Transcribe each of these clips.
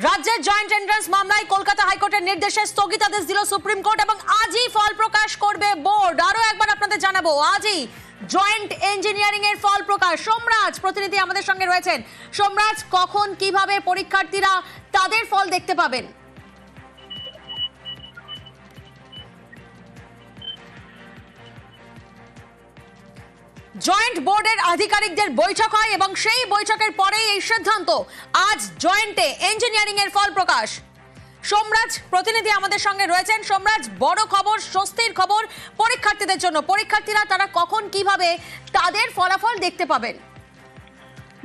রাজ্যের joint entrance মামলায় কলকাতা হাইকোর্টের নির্দেশে স্থগিতাদেশ দিল সুপ্রিম কোর্ট এবং আজই ফল প্রকাশ করবে বোর্ড। আরো একবার আপনাদের জানাবো, আজই জয়েন্ট ইঞ্জিনিয়ারিং এর ফল প্রকাশ। সোমরাজ প্রতিনিধি আমাদের সঙ্গে রয়েছেন। সোমরাজ, কখন কিভাবে পরীক্ষার্থীরা তাদের ফল দেখতে পাবেন? জয়েন্ট বোর্ডের আধিকারিকদের বৈঠক হয় এবং সেই বৈঠকের পরেই এই সিদ্ধান্ত, আজ জয়েন্টে ইঞ্জিনিয়ারিং এর ফল প্রকাশ। সোমরাজ প্রতিনিধি আমাদের সঙ্গে রয়েছেন। সোমরাজ, বড় খবর, স্বস্তির খবর পরীক্ষার্থীদের জন্য। পরীক্ষার্থীরা তারা কখন কিভাবে তাদের ফলাফল দেখতে পাবেন?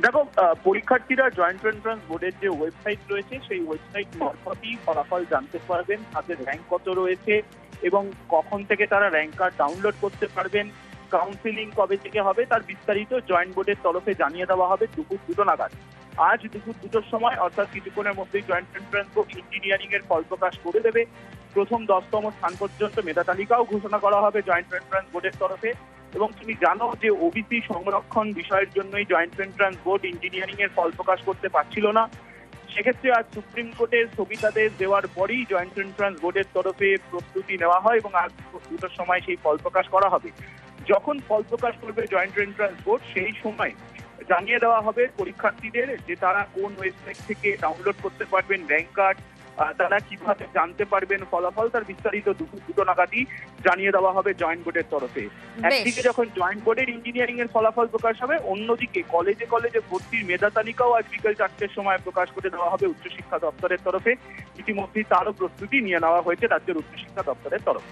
দেখো, পরীক্ষার্থীরা জয়েন্ট এন্ট্রান্স বোর্ডের যে ওয়েবসাইট রয়েছে সেই ওয়েবসাইট মারফতই ফলাফল জানতে পারবেন, তাদের র্যাঙ্ক কত রয়েছে এবং কখন থেকে তারা র্যাঙ্ক কার্ড ডাউনলোড করতে পারবেন, কাউন্সিলিং কবে থেকে হবে তার বিস্তারিত জয়েন্ট বোর্ডের তরফে জানিয়ে দেওয়া হবে দুপুর 2টো নাগাদ। আজ দুপুর 2টোর সময় অর্থাৎ কিছুক্ষণের মধ্যেই জয়েন্ট এন্ট্রান্স বোর্ড ইঞ্জিনিয়ারিং এর ফল প্রকাশ করে দেবে। প্রথম 10তম স্থান পর্যন্ত মেধা তালিকাও ঘোষণা করা হবে জয়েন্ট এন্ট্রান্স বোর্ডের তরফে। এবং তুমি জানো যে ওবিসি সংরক্ষণ বিষয়ের জন্যই জয়েন্ট এন্ট্রান্স বোর্ড ইঞ্জিনিয়ারিং এর ফল প্রকাশ করতে পারছিল না। সেক্ষেত্রে আজ সুপ্রিম কোর্টের স্থগিতাদেশ দেওয়ার পরেই জয়েন্ট এন্ট্রান্স বোর্ডের তরফে প্রস্তুতি নেওয়া হয় এবং আজ 2টোর সময় সেই ফল প্রকাশ করা হবে। যখন ফল প্রকাশ করবে জয়েন্ট এন্ট্রান্স বোর্ড সেই সময় জানিয়ে দেওয়া হবে পরীক্ষার্থীদের যে তারা কোন ওয়েবসাইট থেকে ডাউনলোড করতে পারবেন র্যাঙ্ক কার্ড, তারা কিভাবে জানতে পারবেন ফলাফল, তার বিস্তারিত দুপুর 2টো নাগাদই জানিয়ে দেওয়া হবে জয়েন্ট বোর্ডের তরফে। একদিকে যখন জয়েন্ট বোর্ডের ইঞ্জিনিয়ারিং এর ফলাফল প্রকাশ হবে, অন্যদিকে কলেজে কলেজে ভর্তির মেধা তালিকাও আজ বিকেল 4টের সময় প্রকাশ করে দেওয়া হবে উচ্চশিক্ষা দপ্তরের তরফে। ইতিমধ্যেই তারও প্রস্তুতি নিয়ে নেওয়া হয়েছে রাজ্যের উচ্চশিক্ষা দপ্তরের তরফে।